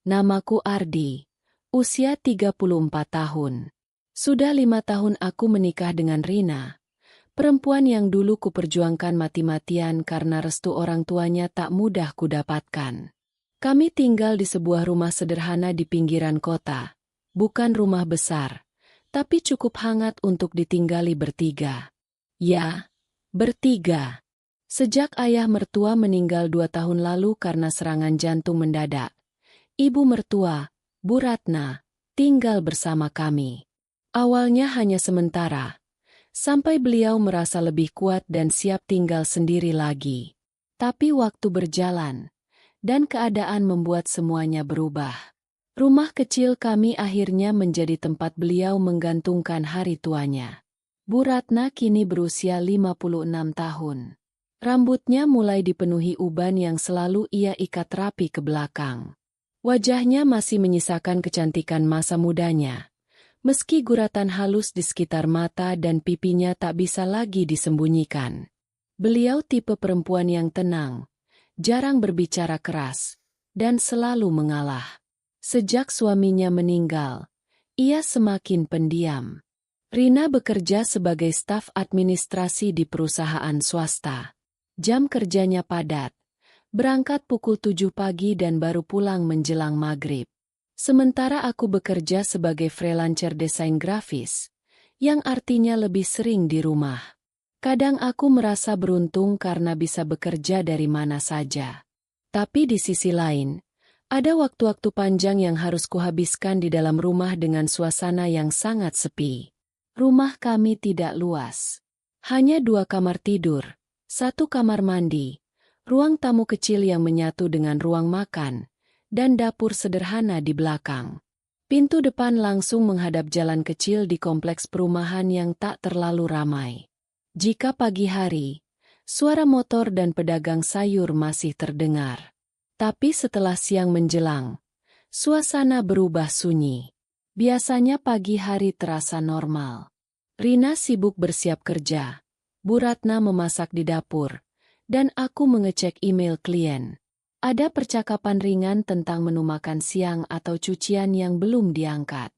Namaku Ardi. Usia 34 tahun. Sudah 5 tahun aku menikah dengan Rina. Perempuan yang dulu kuperjuangkan mati-matian karena restu orang tuanya tak mudah kudapatkan. Kami tinggal di sebuah rumah sederhana di pinggiran kota. Bukan rumah besar, tapi cukup hangat untuk ditinggali bertiga. Ya, bertiga. Sejak ayah mertua meninggal 2 tahun lalu karena serangan jantung mendadak, ibu mertua, Bu Ratna, tinggal bersama kami. Awalnya hanya sementara, sampai beliau merasa lebih kuat dan siap tinggal sendiri lagi. Tapi waktu berjalan, dan keadaan membuat semuanya berubah. Rumah kecil kami akhirnya menjadi tempat beliau menggantungkan hari tuanya. Bu Ratna kini berusia 56 tahun. Rambutnya mulai dipenuhi uban yang selalu ia ikat rapi ke belakang. Wajahnya masih menyisakan kecantikan masa mudanya, meski guratan halus di sekitar mata dan pipinya tak bisa lagi disembunyikan. Beliau tipe perempuan yang tenang, jarang berbicara keras, dan selalu mengalah. Sejak suaminya meninggal, ia semakin pendiam. Rina bekerja sebagai staf administrasi di perusahaan swasta. Jam kerjanya padat. Berangkat pukul 7 pagi dan baru pulang menjelang maghrib. Sementara aku bekerja sebagai freelancer desain grafis, yang artinya lebih sering di rumah. Kadang aku merasa beruntung karena bisa bekerja dari mana saja. Tapi di sisi lain, ada waktu-waktu panjang yang harus kuhabiskan di dalam rumah dengan suasana yang sangat sepi. Rumah kami tidak luas. Hanya 2 kamar tidur, 1 kamar mandi, ruang tamu kecil yang menyatu dengan ruang makan, dan dapur sederhana di belakang. Pintu depan langsung menghadap jalan kecil di kompleks perumahan yang tak terlalu ramai. Jika pagi hari, suara motor dan pedagang sayur masih terdengar. Tapi setelah siang menjelang, suasana berubah sunyi. Biasanya pagi hari terasa normal. Rina sibuk bersiap kerja, Bu Ratna memasak di dapur, dan aku mengecek email klien. Ada percakapan ringan tentang menu makan siang atau cucian yang belum diangkat.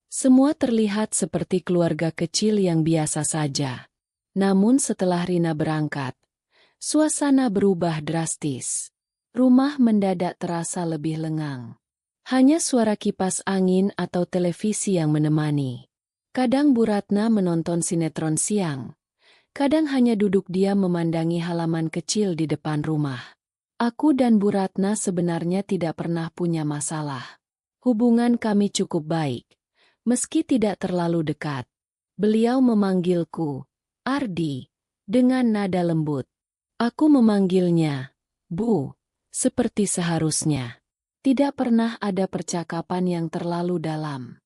Semua terlihat seperti keluarga kecil yang biasa saja. Namun setelah Rina berangkat, suasana berubah drastis. Rumah mendadak terasa lebih lengang. Hanya suara kipas angin atau televisi yang menemani. Kadang Bu Ratna menonton sinetron siang. Kadang hanya duduk diam memandangi halaman kecil di depan rumah. Aku dan Bu Ratna sebenarnya tidak pernah punya masalah. Hubungan kami cukup baik, meski tidak terlalu dekat. Beliau memanggilku, Ardi, dengan nada lembut. Aku memanggilnya, Bu, seperti seharusnya. Tidak pernah ada percakapan yang terlalu dalam.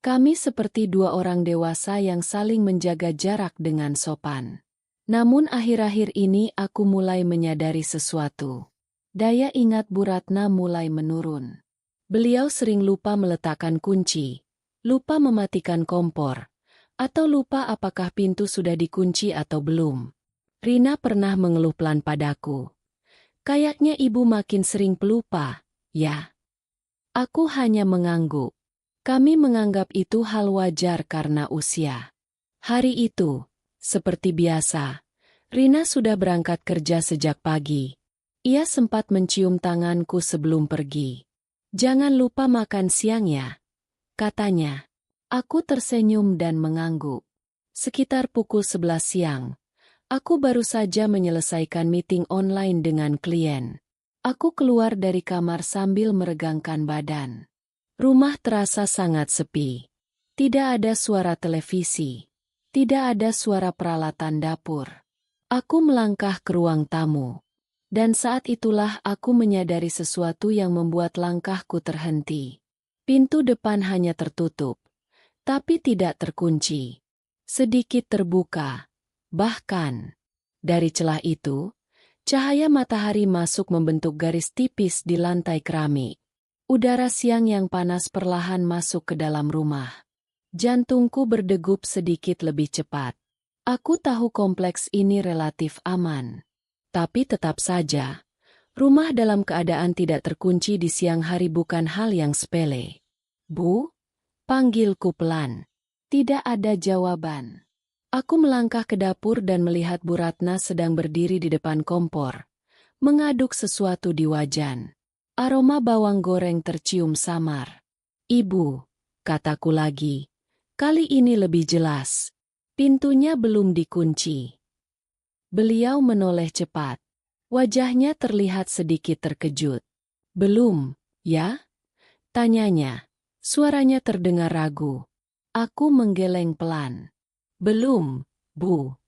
Kami seperti 2 orang dewasa yang saling menjaga jarak dengan sopan. Namun akhir-akhir ini aku mulai menyadari sesuatu. Daya ingat Bu Ratna mulai menurun. Beliau sering lupa meletakkan kunci, lupa mematikan kompor, atau lupa apakah pintu sudah dikunci atau belum. Rina pernah mengeluh pelan padaku. Kayaknya ibu makin sering pelupa, ya. Aku hanya mengangguk. Kami menganggap itu hal wajar karena usia. Hari itu, seperti biasa, Rina sudah berangkat kerja sejak pagi. Ia sempat mencium tanganku sebelum pergi. Jangan lupa makan siang ya, katanya. Aku tersenyum dan mengangguk. Sekitar pukul 11 siang, aku baru saja menyelesaikan meeting online dengan klien. Aku keluar dari kamar sambil meregangkan badan. Rumah terasa sangat sepi. Tidak ada suara televisi. Tidak ada suara peralatan dapur. Aku melangkah ke ruang tamu. Dan saat itulah aku menyadari sesuatu yang membuat langkahku terhenti. Pintu depan hanya tertutup, tapi tidak terkunci. Sedikit terbuka. Bahkan, dari celah itu, cahaya matahari masuk membentuk garis tipis di lantai keramik. Udara siang yang panas perlahan masuk ke dalam rumah. Jantungku berdegup sedikit lebih cepat. Aku tahu kompleks ini relatif aman. Tapi tetap saja, Rumah dalam keadaan tidak terkunci di siang hari bukan hal yang sepele. Bu? Panggilku pelan. Tidak ada jawaban. Aku melangkah ke dapur dan melihat Bu Ratna sedang berdiri di depan kompor, mengaduk sesuatu di wajan. Aroma bawang goreng tercium samar. Ibu, kataku lagi. Kali ini lebih jelas. Pintunya belum dikunci. Beliau menoleh cepat. Wajahnya terlihat sedikit terkejut. Belum, ya? Tanyanya. Suaranya terdengar ragu. Aku menggeleng pelan. Belum, Bu.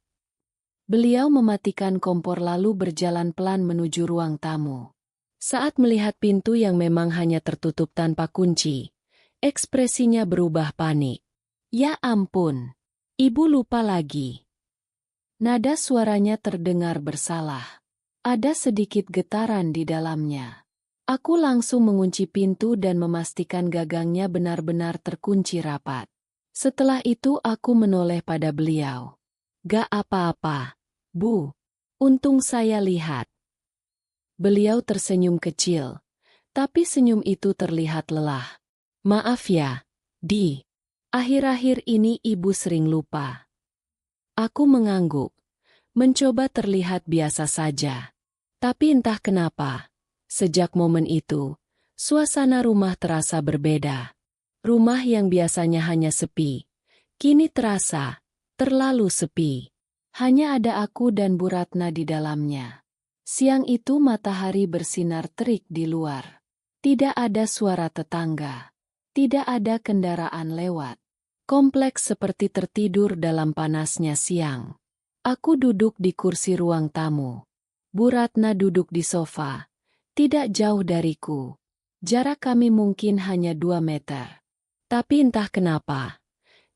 Beliau mematikan kompor lalu berjalan pelan menuju ruang tamu. Saat melihat pintu yang memang hanya tertutup tanpa kunci, ekspresinya berubah panik. Ya ampun, Ibu lupa lagi. Nada suaranya terdengar bersalah. Ada sedikit getaran di dalamnya. Aku langsung mengunci pintu dan memastikan gagangnya benar-benar terkunci rapat. Setelah itu aku menoleh pada beliau. Gak apa-apa, Bu. Untung saya lihat. Beliau tersenyum kecil, tapi senyum itu terlihat lelah. Maaf ya, Di. Akhir-akhir ini Ibu sering lupa. Aku mengangguk, mencoba terlihat biasa saja. Tapi entah kenapa, sejak momen itu, suasana rumah terasa berbeda. Rumah yang biasanya hanya sepi, kini terasa terlalu sepi. Hanya ada aku dan Bu Ratna di dalamnya. Siang itu matahari bersinar terik di luar. Tidak ada suara tetangga. Tidak ada kendaraan lewat. Kompleks seperti tertidur dalam panasnya siang. Aku duduk di kursi ruang tamu. Bu Ratna duduk di sofa, tidak jauh dariku. Jarak kami mungkin hanya 2 meter. Tapi entah kenapa,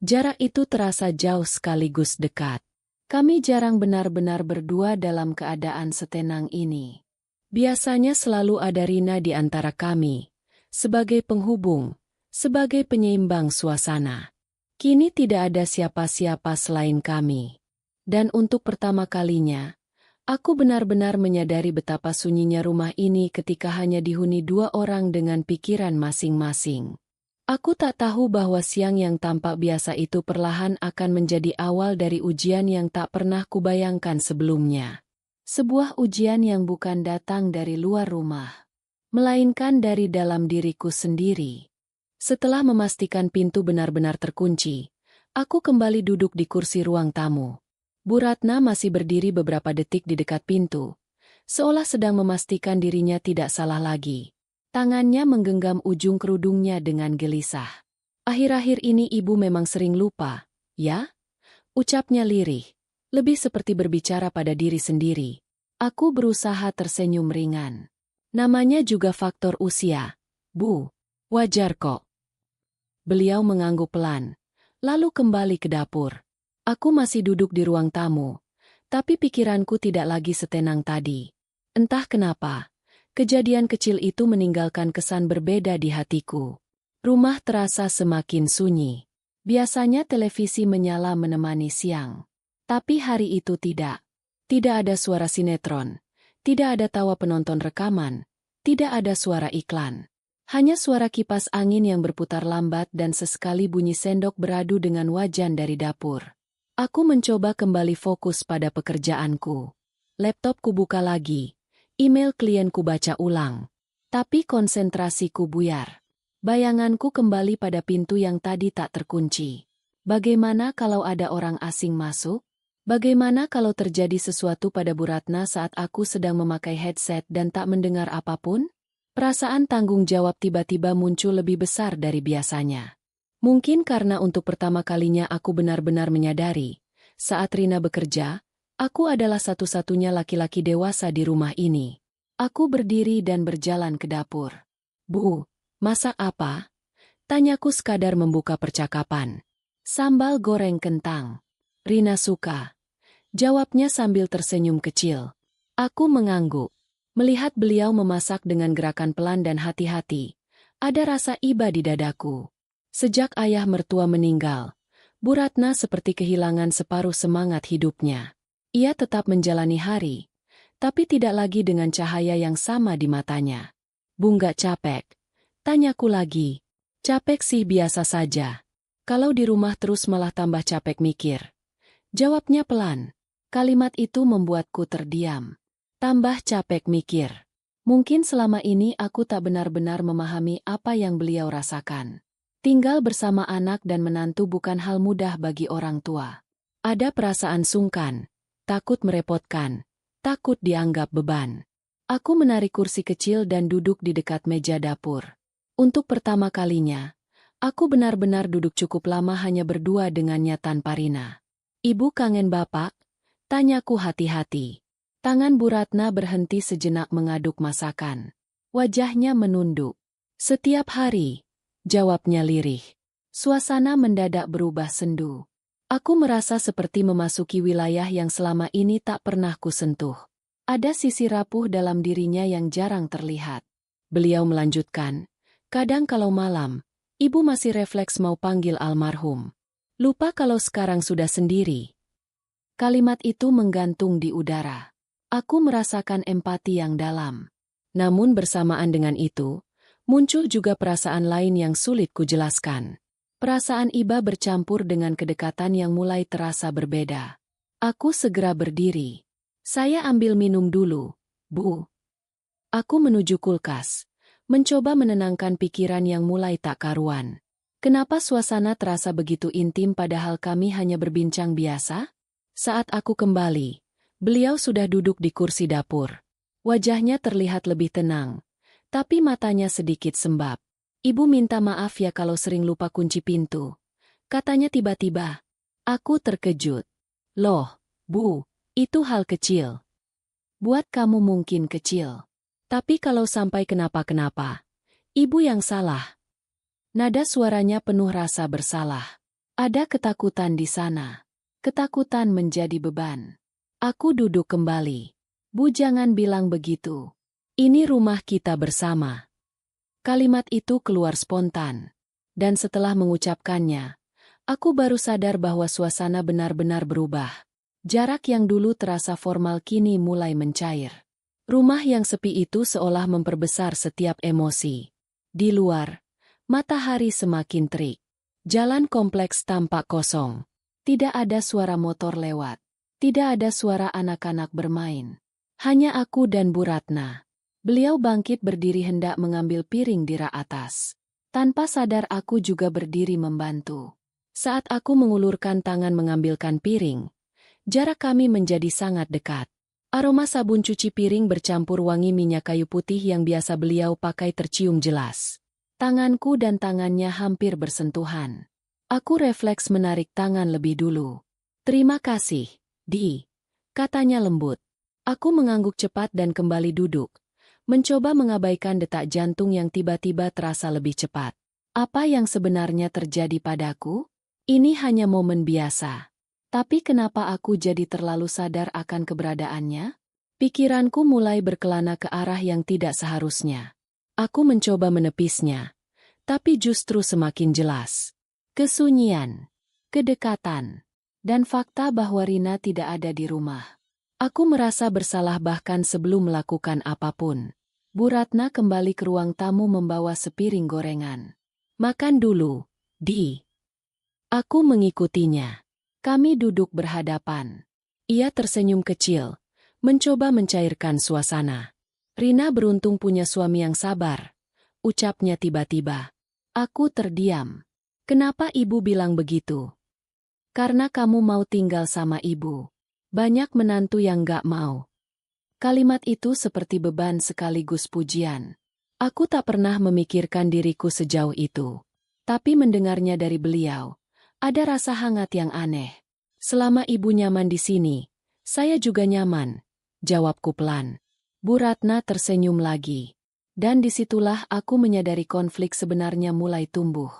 jarak itu terasa jauh sekaligus dekat. Kami jarang benar-benar berdua dalam keadaan setenang ini. Biasanya selalu ada Rina di antara kami, sebagai penghubung, sebagai penyeimbang suasana. Kini tidak ada siapa-siapa selain kami. Dan untuk pertama kalinya, aku benar-benar menyadari betapa sunyinya rumah ini ketika hanya dihuni 2 orang dengan pikiran masing-masing. Aku tak tahu bahwa siang yang tampak biasa itu perlahan akan menjadi awal dari ujian yang tak pernah kubayangkan sebelumnya. Sebuah ujian yang bukan datang dari luar rumah, melainkan dari dalam diriku sendiri. Setelah memastikan pintu benar-benar terkunci, aku kembali duduk di kursi ruang tamu. Bu Ratna masih berdiri beberapa detik di dekat pintu, seolah sedang memastikan dirinya tidak salah lagi. Tangannya menggenggam ujung kerudungnya dengan gelisah. Akhir-akhir ini Ibu memang sering lupa, ya? Ucapnya lirih, lebih seperti berbicara pada diri sendiri. Aku berusaha tersenyum ringan. Namanya juga faktor usia, Bu. Wajar kok. Beliau mengangguk pelan, lalu kembali ke dapur. Aku masih duduk di ruang tamu, tapi pikiranku tidak lagi setenang tadi. Entah kenapa, kejadian kecil itu meninggalkan kesan berbeda di hatiku. Rumah terasa semakin sunyi. Biasanya televisi menyala menemani siang. Tapi hari itu tidak. Tidak ada suara sinetron, tidak ada tawa penonton rekaman, tidak ada suara iklan. Hanya suara kipas angin yang berputar lambat dan sesekali bunyi sendok beradu dengan wajan dari dapur. Aku mencoba kembali fokus pada pekerjaanku. Laptopku buka lagi, email klienku baca ulang. Tapi konsentrasiku buyar. Bayanganku kembali pada pintu yang tadi tak terkunci. Bagaimana kalau ada orang asing masuk? Bagaimana kalau terjadi sesuatu pada Bu Ratna saat aku sedang memakai headset dan tak mendengar apapun? Perasaan tanggung jawab tiba-tiba muncul lebih besar dari biasanya. Mungkin karena untuk pertama kalinya aku benar-benar menyadari, saat Rina bekerja, aku adalah satu-satunya laki-laki dewasa di rumah ini. Aku berdiri dan berjalan ke dapur. Bu, masak apa? Tanyaku sekadar membuka percakapan. Sambal goreng kentang. Rina suka. Jawabnya sambil tersenyum kecil. Aku mengangguk. Melihat beliau memasak dengan gerakan pelan dan hati-hati, ada rasa iba di dadaku. Sejak ayah mertua meninggal, Bu Ratna seperti kehilangan separuh semangat hidupnya. Ia tetap menjalani hari, tapi tidak lagi dengan cahaya yang sama di matanya. "Bu, nggak capek?" tanyaku lagi. "Capek sih, biasa saja. Kalau di rumah terus malah tambah capek mikir," jawabnya pelan. Kalimat itu membuatku terdiam. Tambah capek mikir. Mungkin selama ini aku tak benar-benar memahami apa yang beliau rasakan. Tinggal bersama anak dan menantu bukan hal mudah bagi orang tua. Ada perasaan sungkan, takut merepotkan, takut dianggap beban. Aku menarik kursi kecil dan duduk di dekat meja dapur. Untuk pertama kalinya, aku benar-benar duduk cukup lama hanya berdua dengannya tanpa Rina. "Ibu kangen Bapak?" tanyaku hati-hati. Tangan Bu Ratna berhenti sejenak mengaduk masakan. Wajahnya menunduk. "Setiap hari," jawabnya lirih. Suasana mendadak berubah sendu. Aku merasa seperti memasuki wilayah yang selama ini tak pernah kusentuh. Ada sisi rapuh dalam dirinya yang jarang terlihat. Beliau melanjutkan, "Kadang kalau malam, Ibu masih refleks mau panggil almarhum. Lupa kalau sekarang sudah sendiri." Kalimat itu menggantung di udara. Aku merasakan empati yang dalam. Namun bersamaan dengan itu, muncul juga perasaan lain yang sulit kujelaskan. Perasaan iba bercampur dengan kedekatan yang mulai terasa berbeda. Aku segera berdiri. "Saya ambil minum dulu, Bu." Aku menuju kulkas, mencoba menenangkan pikiran yang mulai tak karuan. Kenapa suasana terasa begitu intim padahal kami hanya berbincang biasa? Saat aku kembali, beliau sudah duduk di kursi dapur. Wajahnya terlihat lebih tenang, tapi matanya sedikit sembab. "Ibu minta maaf ya kalau sering lupa kunci pintu," katanya tiba-tiba. Aku terkejut. "Loh, Bu, itu hal kecil. Buat kamu mungkin kecil. Tapi kalau sampai kenapa-kenapa, Ibu yang salah." Nada suaranya penuh rasa bersalah. Ada ketakutan di sana. Ketakutan menjadi beban. Aku duduk kembali. "Bu, jangan bilang begitu. Ini rumah kita bersama." Kalimat itu keluar spontan. Dan setelah mengucapkannya, aku baru sadar bahwa suasana benar-benar berubah. Jarak yang dulu terasa formal kini mulai mencair. Rumah yang sepi itu seolah memperbesar setiap emosi. Di luar, matahari semakin terik. Jalan kompleks tampak kosong. Tidak ada suara motor lewat. Tidak ada suara anak-anak bermain. Hanya aku dan Bu Ratna. Beliau bangkit berdiri hendak mengambil piring di rak atas. Tanpa sadar aku juga berdiri membantu. Saat aku mengulurkan tangan mengambilkan piring, jarak kami menjadi sangat dekat. Aroma sabun cuci piring bercampur wangi minyak kayu putih yang biasa beliau pakai tercium jelas. Tanganku dan tangannya hampir bersentuhan. Aku refleks menarik tangan lebih dulu. "Terima kasih, Di," katanya lembut. Aku mengangguk cepat dan kembali duduk, mencoba mengabaikan detak jantung yang tiba-tiba terasa lebih cepat. Apa yang sebenarnya terjadi padaku? Ini hanya momen biasa. Tapi kenapa aku jadi terlalu sadar akan keberadaannya? Pikiranku mulai berkelana ke arah yang tidak seharusnya. Aku mencoba menepisnya, tapi justru semakin jelas. Kesunyian, kedekatan, dan fakta bahwa Rina tidak ada di rumah. Aku merasa bersalah bahkan sebelum melakukan apapun. Bu Ratna kembali ke ruang tamu membawa sepiring gorengan. "Makan dulu, Di." Aku mengikutinya. Kami duduk berhadapan. Ia tersenyum kecil, mencoba mencairkan suasana. "Rina beruntung punya suami yang sabar," ucapnya tiba-tiba. Aku terdiam. "Kenapa Ibu bilang begitu?" "Karena kamu mau tinggal sama Ibu. Banyak menantu yang gak mau." Kalimat itu seperti beban sekaligus pujian. Aku tak pernah memikirkan diriku sejauh itu. Tapi mendengarnya dari beliau, ada rasa hangat yang aneh. "Selama Ibu nyaman di sini, saya juga nyaman," jawabku pelan. Bu Ratna tersenyum lagi. Dan disitulah aku menyadari konflik sebenarnya mulai tumbuh.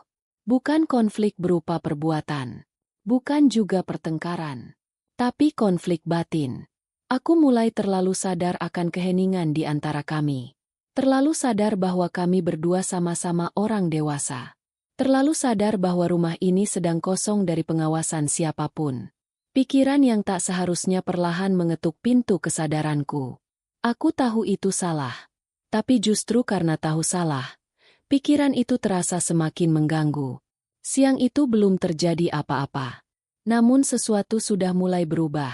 Bukan konflik berupa perbuatan. Bukan juga pertengkaran. Tapi konflik batin. Aku mulai terlalu sadar akan keheningan di antara kami. Terlalu sadar bahwa kami berdua sama-sama orang dewasa. Terlalu sadar bahwa rumah ini sedang kosong dari pengawasan siapapun. Pikiran yang tak seharusnya perlahan mengetuk pintu kesadaranku. Aku tahu itu salah. Tapi justru karena tahu salah, pikiran itu terasa semakin mengganggu. Siang itu belum terjadi apa-apa. Namun sesuatu sudah mulai berubah.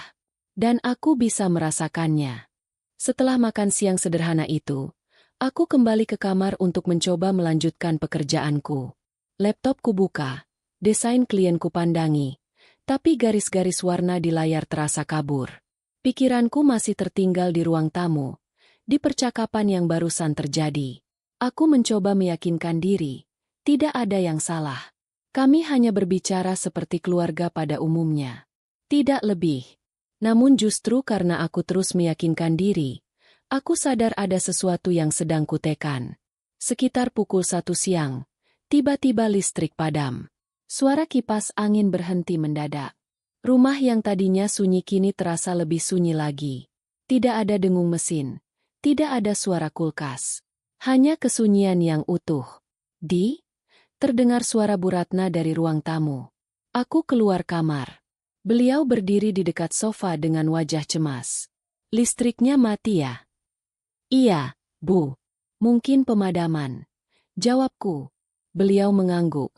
Dan aku bisa merasakannya. Setelah makan siang sederhana itu, aku kembali ke kamar untuk mencoba melanjutkan pekerjaanku. Laptopku buka, desain klienku pandangi, tapi garis-garis warna di layar terasa kabur. Pikiranku masih tertinggal di ruang tamu, di percakapan yang barusan terjadi. Aku mencoba meyakinkan diri, tidak ada yang salah. Kami hanya berbicara seperti keluarga pada umumnya. Tidak lebih. Namun justru karena aku terus meyakinkan diri, aku sadar ada sesuatu yang sedang kutekan. Sekitar pukul 1 siang, tiba-tiba listrik padam. Suara kipas angin berhenti mendadak. Rumah yang tadinya sunyi kini terasa lebih sunyi lagi. Tidak ada dengung mesin. Tidak ada suara kulkas. Hanya kesunyian yang utuh. Terdengar suara Bu Ratna dari ruang tamu. Aku keluar kamar. Beliau berdiri di dekat sofa dengan wajah cemas. Listriknya mati ya? Iya, Bu. Mungkin pemadaman. Jawabku. Beliau mengangguk.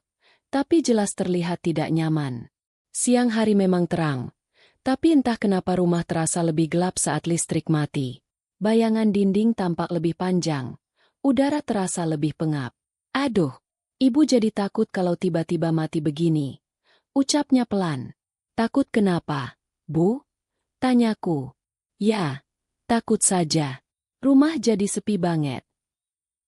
Tapi jelas terlihat tidak nyaman. Siang hari memang terang. Tapi entah kenapa rumah terasa lebih gelap saat listrik mati. Bayangan dinding tampak lebih panjang. Udara terasa lebih pengap. Aduh, Ibu jadi takut kalau tiba-tiba mati begini. Ucapnya pelan. Takut kenapa, Bu? Tanyaku. Ya, takut saja. Rumah jadi sepi banget.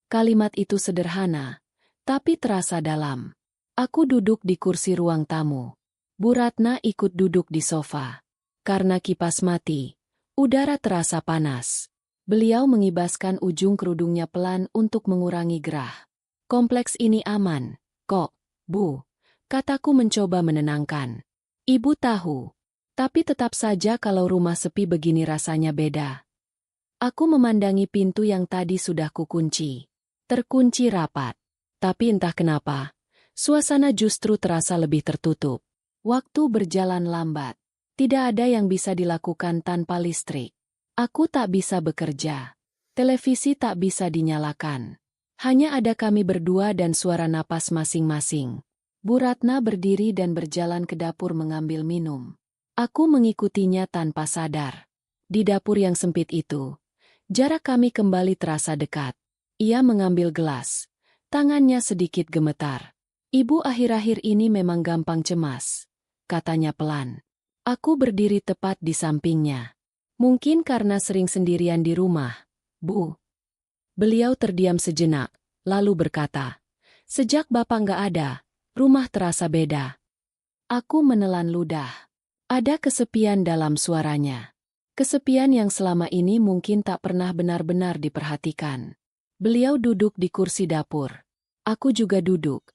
Kalimat itu sederhana, tapi terasa dalam. Aku duduk di kursi ruang tamu. Bu Ratna ikut duduk di sofa. Karena kipas mati, udara terasa panas. Beliau mengibaskan ujung kerudungnya pelan untuk mengurangi gerah. Kompleks ini aman, kok, Bu. Kataku mencoba menenangkan. Ibu tahu. Tapi tetap saja kalau rumah sepi begini rasanya beda. Aku memandangi pintu yang tadi sudah kukunci. Terkunci rapat. Tapi entah kenapa, suasana justru terasa lebih tertutup. Waktu berjalan lambat. Tidak ada yang bisa dilakukan tanpa listrik. Aku tak bisa bekerja. Televisi tak bisa dinyalakan. Hanya ada kami berdua dan suara napas masing-masing. Bu Ratna berdiri dan berjalan ke dapur mengambil minum. Aku mengikutinya tanpa sadar. Di dapur yang sempit itu, jarak kami kembali terasa dekat. Ia mengambil gelas. Tangannya sedikit gemetar. Ibu akhir-akhir ini memang gampang cemas, katanya pelan. Aku berdiri tepat di sampingnya. Mungkin karena sering sendirian di rumah, Bu. Beliau terdiam sejenak, lalu berkata, sejak Bapak nggak ada, rumah terasa beda. Aku menelan ludah. Ada kesepian dalam suaranya. Kesepian yang selama ini mungkin tak pernah benar-benar diperhatikan. Beliau duduk di kursi dapur. Aku juga duduk.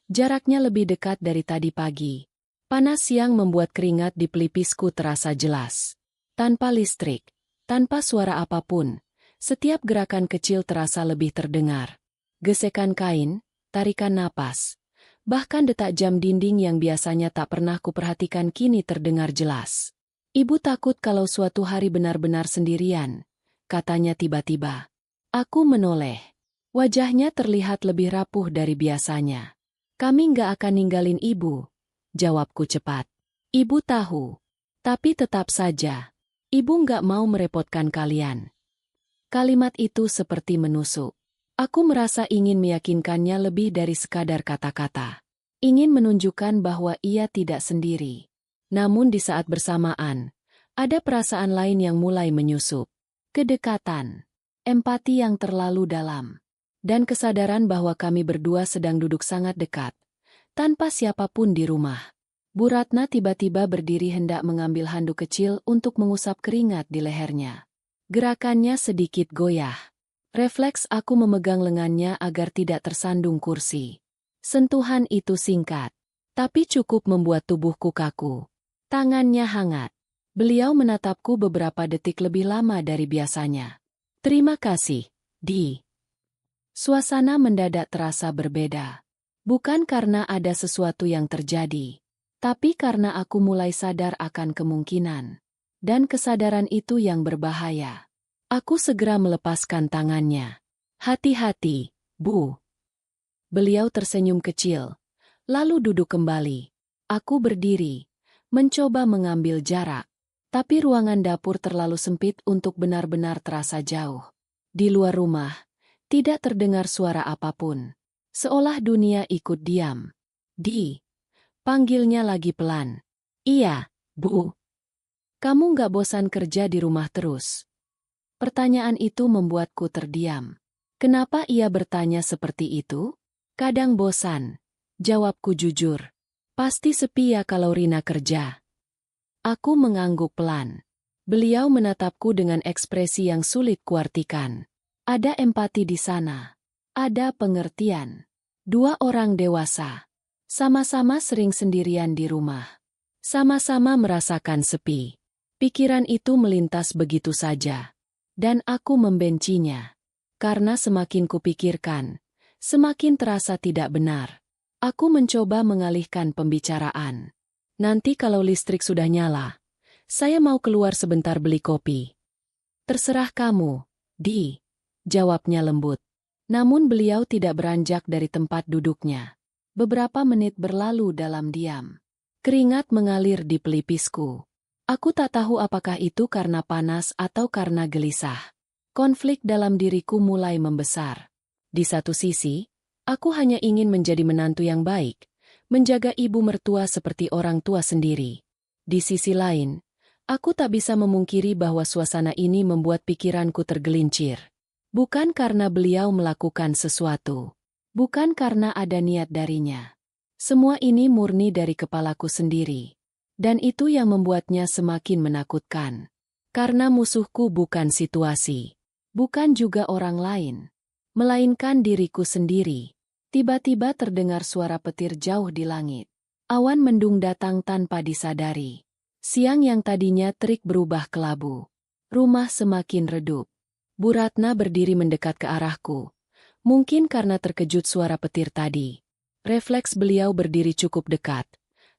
Jaraknya lebih dekat dari tadi pagi. Panas siang membuat keringat di pelipisku terasa jelas. Tanpa listrik, tanpa suara apapun, setiap gerakan kecil terasa lebih terdengar. Gesekan kain, tarikan napas. Bahkan detak jam dinding yang biasanya tak pernah kuperhatikan kini terdengar jelas. Ibu takut kalau suatu hari benar-benar sendirian, katanya tiba-tiba. Aku menoleh. Wajahnya terlihat lebih rapuh dari biasanya. Kami nggak akan ninggalin Ibu, jawabku cepat. Ibu tahu. Tapi tetap saja, Ibu nggak mau merepotkan kalian. Kalimat itu seperti menusuk. Aku merasa ingin meyakinkannya lebih dari sekadar kata-kata. Ingin menunjukkan bahwa ia tidak sendiri. Namun di saat bersamaan, ada perasaan lain yang mulai menyusup. Kedekatan, empati yang terlalu dalam, dan kesadaran bahwa kami berdua sedang duduk sangat dekat, tanpa siapapun di rumah. Bu Ratna tiba-tiba berdiri hendak mengambil handuk kecil untuk mengusap keringat di lehernya. Gerakannya sedikit goyah. Refleks aku memegang lengannya agar tidak tersandung kursi. Sentuhan itu singkat, tapi cukup membuat tubuhku kaku. Tangannya hangat. Beliau menatapku beberapa detik lebih lama dari biasanya. Terima kasih, Di. Suasana mendadak terasa berbeda. Bukan karena ada sesuatu yang terjadi, tapi karena aku mulai sadar akan kemungkinan. Dan kesadaran itu yang berbahaya. Aku segera melepaskan tangannya. Hati-hati, Bu. Beliau tersenyum kecil, lalu duduk kembali. Aku berdiri, mencoba mengambil jarak. Tapi ruangan dapur terlalu sempit untuk benar-benar terasa jauh. Di luar rumah, tidak terdengar suara apapun. Seolah dunia ikut diam. Panggilnya lagi pelan. Iya, Bu. Kamu nggak bosan kerja di rumah terus? Pertanyaan itu membuatku terdiam. Kenapa ia bertanya seperti itu? Kadang bosan. Jawabku jujur. Pasti sepi ya kalau Rina kerja. Aku mengangguk pelan. Beliau menatapku dengan ekspresi yang sulit kuartikan. Ada empati di sana. Ada pengertian. Dua orang dewasa. Sama-sama sering sendirian di rumah. Sama-sama merasakan sepi. Pikiran itu melintas begitu saja. Dan aku membencinya. Karena semakin kupikirkan, semakin terasa tidak benar. Aku mencoba mengalihkan pembicaraan. Nanti kalau listrik sudah nyala, saya mau keluar sebentar beli kopi. Terserah kamu, jawabnya lembut. Namun beliau tidak beranjak dari tempat duduknya. Beberapa menit berlalu dalam diam. Keringat mengalir di pelipisku. Aku tak tahu apakah itu karena panas atau karena gelisah. Konflik dalam diriku mulai membesar. Di satu sisi, aku hanya ingin menjadi menantu yang baik, menjaga ibu mertua seperti orang tua sendiri. Di sisi lain, aku tak bisa memungkiri bahwa suasana ini membuat pikiranku tergelincir. Bukan karena beliau melakukan sesuatu. Bukan karena ada niat darinya. Semua ini murni dari kepalaku sendiri. Dan itu yang membuatnya semakin menakutkan. Karena musuhku bukan situasi. Bukan juga orang lain. Melainkan diriku sendiri. Tiba-tiba terdengar suara petir jauh di langit. Awan mendung datang tanpa disadari. Siang yang tadinya terik berubah kelabu. Rumah semakin redup. Bu Ratna berdiri mendekat ke arahku. Mungkin karena terkejut suara petir tadi. Refleks beliau berdiri cukup dekat.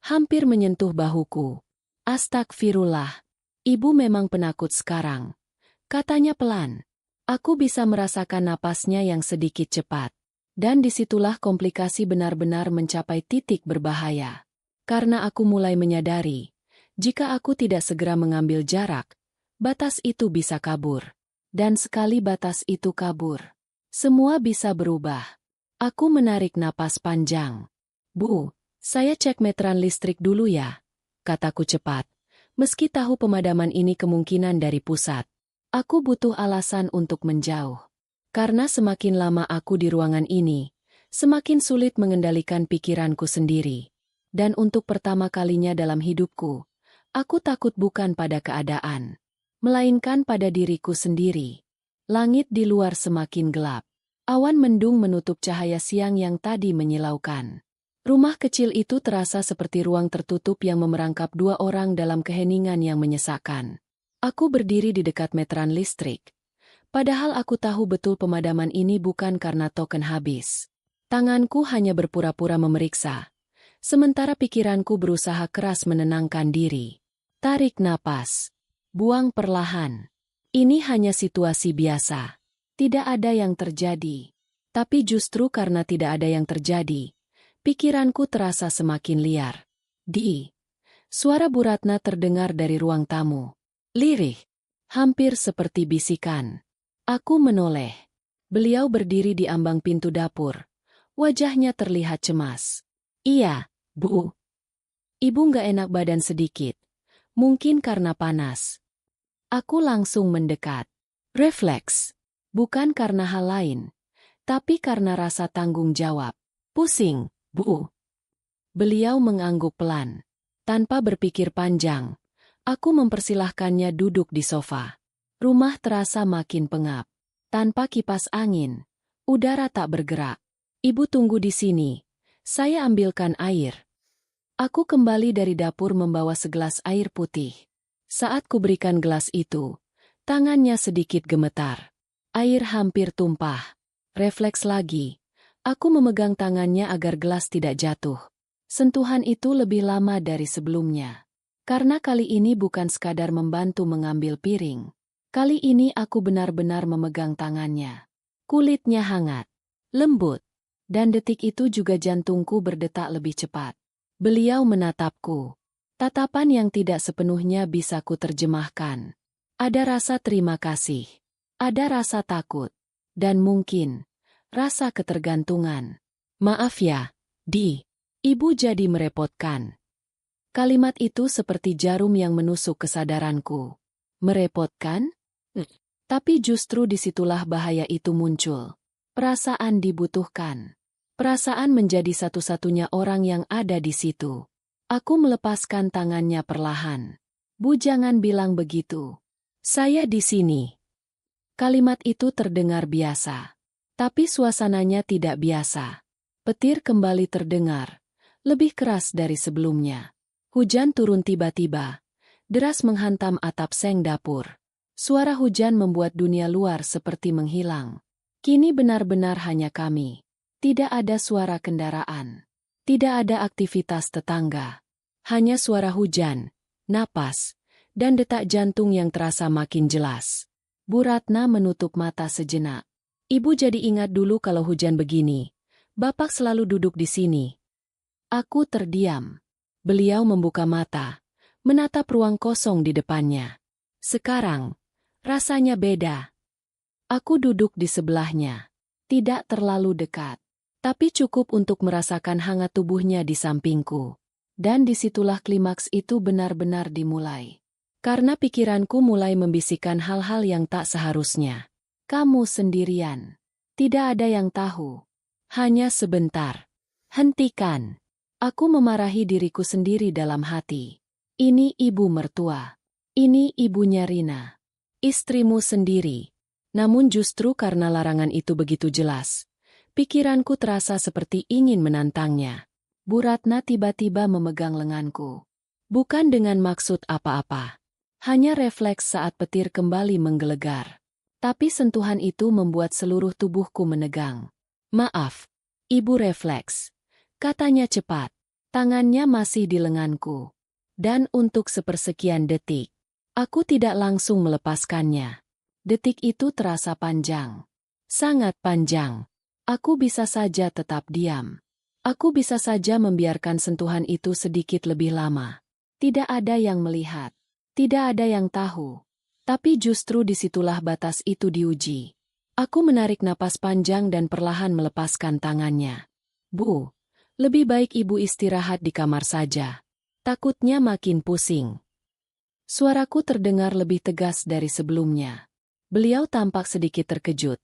Hampir menyentuh bahuku. Astagfirullah. Ibu memang penakut sekarang. Katanya pelan. Aku bisa merasakan napasnya yang sedikit cepat. Dan disitulah komplikasi benar-benar mencapai titik berbahaya. Karena aku mulai menyadari, jika aku tidak segera mengambil jarak, batas itu bisa kabur. Dan sekali batas itu kabur, semua bisa berubah. Aku menarik napas panjang. Bu, saya cek meteran listrik dulu ya, kataku cepat. Meski tahu pemadaman ini kemungkinan dari pusat, aku butuh alasan untuk menjauh. Karena semakin lama aku di ruangan ini, semakin sulit mengendalikan pikiranku sendiri. Dan untuk pertama kalinya dalam hidupku, aku takut bukan pada keadaan, melainkan pada diriku sendiri. Langit di luar semakin gelap. Awan mendung menutup cahaya siang yang tadi menyilaukan. Rumah kecil itu terasa seperti ruang tertutup yang memerangkap dua orang dalam keheningan yang menyesakkan. Aku berdiri di dekat meteran listrik. Padahal aku tahu betul pemadaman ini bukan karena token habis. Tanganku hanya berpura-pura memeriksa. Sementara pikiranku berusaha keras menenangkan diri. Tarik napas. Buang perlahan. Ini hanya situasi biasa. Tidak ada yang terjadi. Tapi justru karena tidak ada yang terjadi, pikiranku terasa semakin liar. Suara Bu Ratna terdengar dari ruang tamu. Lirih. Hampir seperti bisikan. Aku menoleh. Beliau berdiri di ambang pintu dapur. Wajahnya terlihat cemas. Iya, Bu. Ibu nggak enak badan sedikit. Mungkin karena panas. Aku langsung mendekat. Refleks. Bukan karena hal lain. Tapi karena rasa tanggung jawab. Pusing, Bu. Beliau mengangguk pelan. Tanpa berpikir panjang, aku mempersilahkannya duduk di sofa. Rumah terasa makin pengap. Tanpa kipas angin, udara tak bergerak. Ibu tunggu di sini. Saya ambilkan air. Aku kembali dari dapur membawa segelas air putih. Saat kuberikan gelas itu, tangannya sedikit gemetar. Air hampir tumpah. Refleks lagi. Aku memegang tangannya agar gelas tidak jatuh. Sentuhan itu lebih lama dari sebelumnya. Karena kali ini bukan sekadar membantu mengambil piring. Kali ini aku benar-benar memegang tangannya. Kulitnya hangat, lembut, dan detik itu juga jantungku berdetak lebih cepat. Beliau menatapku. Tatapan yang tidak sepenuhnya bisa kuterjemahkan. Ada rasa terima kasih, ada rasa takut, dan mungkin rasa ketergantungan. Maaf ya, Di. Ibu jadi merepotkan. Kalimat itu seperti jarum yang menusuk kesadaranku. Merepotkan? Tapi justru disitulah bahaya itu muncul. Perasaan dibutuhkan. Perasaan menjadi satu-satunya orang yang ada di situ. Aku melepaskan tangannya perlahan. Bu, jangan bilang begitu. Saya di sini. Kalimat itu terdengar biasa. Tapi suasananya tidak biasa. Petir kembali terdengar. Lebih keras dari sebelumnya. Hujan turun tiba-tiba. Deras menghantam atap seng dapur. Suara hujan membuat dunia luar seperti menghilang. Kini benar-benar hanya kami. Tidak ada suara kendaraan. Tidak ada aktivitas tetangga. Hanya suara hujan, napas, dan detak jantung yang terasa makin jelas. Bu Ratna menutup mata sejenak. Ibu jadi ingat dulu kalau hujan begini. Bapak selalu duduk di sini. Aku terdiam. Beliau membuka mata, menatap ruang kosong di depannya. Sekarang, rasanya beda. Aku duduk di sebelahnya. Tidak terlalu dekat, tapi cukup untuk merasakan hangat tubuhnya di sampingku. Dan disitulah klimaks itu benar-benar dimulai. Karena pikiranku mulai membisikkan hal-hal yang tak seharusnya. Kamu sendirian. Tidak ada yang tahu. Hanya sebentar. Hentikan. Aku memarahi diriku sendiri dalam hati. Ini ibu mertua. Ini ibunya Rina. Istrimu sendiri. Namun justru karena larangan itu begitu jelas, pikiranku terasa seperti ingin menantangnya. Bu Ratna tiba-tiba memegang lenganku. Bukan dengan maksud apa-apa. Hanya refleks saat petir kembali menggelegar. Tapi sentuhan itu membuat seluruh tubuhku menegang. Maaf, ibu, refleks. Katanya cepat. Tangannya masih di lenganku. Dan untuk sepersekian detik, aku tidak langsung melepaskannya. Detik itu terasa panjang. Sangat panjang. Aku bisa saja tetap diam. Aku bisa saja membiarkan sentuhan itu sedikit lebih lama. Tidak ada yang melihat. Tidak ada yang tahu. Tapi justru disitulah batas itu diuji. Aku menarik napas panjang dan perlahan melepaskan tangannya. Bu, lebih baik ibu istirahat di kamar saja. Takutnya makin pusing. Suaraku terdengar lebih tegas dari sebelumnya. Beliau tampak sedikit terkejut,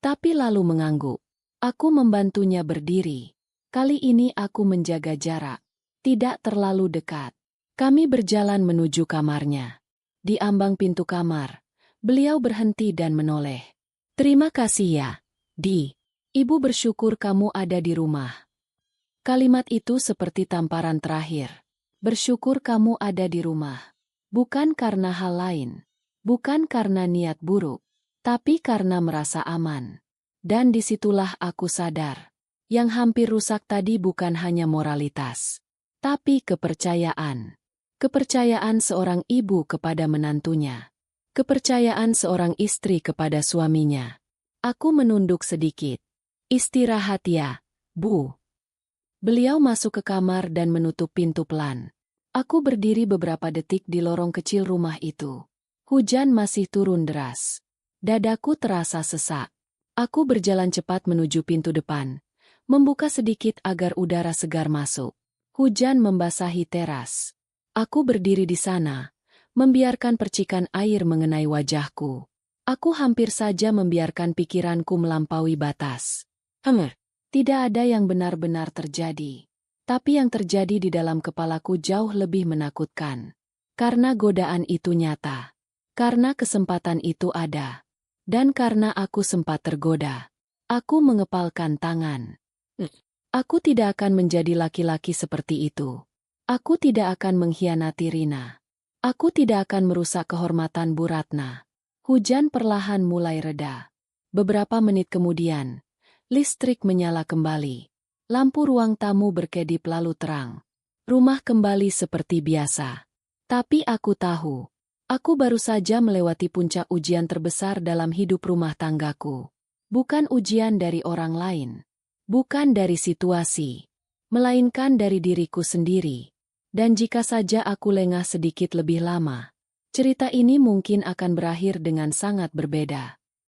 tapi lalu mengangguk. Aku membantunya berdiri. Kali ini aku menjaga jarak. Tidak terlalu dekat. Kami berjalan menuju kamarnya. Di ambang pintu kamar, beliau berhenti dan menoleh. Terima kasih ya, Di. Ibu bersyukur kamu ada di rumah. Kalimat itu seperti tamparan terakhir. Bersyukur kamu ada di rumah. Bukan karena hal lain. Bukan karena niat buruk. Tapi karena merasa aman. Dan disitulah aku sadar. Yang hampir rusak tadi bukan hanya moralitas. Tapi kepercayaan. Kepercayaan seorang ibu kepada menantunya. Kepercayaan seorang istri kepada suaminya. Aku menunduk sedikit. Istirahat ya, Bu. Beliau masuk ke kamar dan menutup pintu pelan. Aku berdiri beberapa detik di lorong kecil rumah itu. Hujan masih turun deras. Dadaku terasa sesak. Aku berjalan cepat menuju pintu depan. Membuka sedikit agar udara segar masuk. Hujan membasahi teras. Aku berdiri di sana, membiarkan percikan air mengenai wajahku. Aku hampir saja membiarkan pikiranku melampaui batas. Tidak ada yang benar-benar terjadi. Tapi yang terjadi di dalam kepalaku jauh lebih menakutkan. Karena godaan itu nyata. Karena kesempatan itu ada. Dan karena aku sempat tergoda. Aku mengepalkan tangan. Aku tidak akan menjadi laki-laki seperti itu. Aku tidak akan mengkhianati Rina. Aku tidak akan merusak kehormatan Bu Ratna. Hujan perlahan mulai reda. Beberapa menit kemudian, listrik menyala kembali. Lampu ruang tamu berkedip lalu terang. Rumah kembali seperti biasa. Tapi aku tahu, Aku baru saja melewati puncak ujian terbesar dalam hidup rumah tanggaku. Bukan ujian dari orang lain. Bukan dari situasi. Melainkan dari diriku sendiri. Dan jika saja aku lengah sedikit lebih lama, cerita ini mungkin akan berakhir dengan sangat berbeda.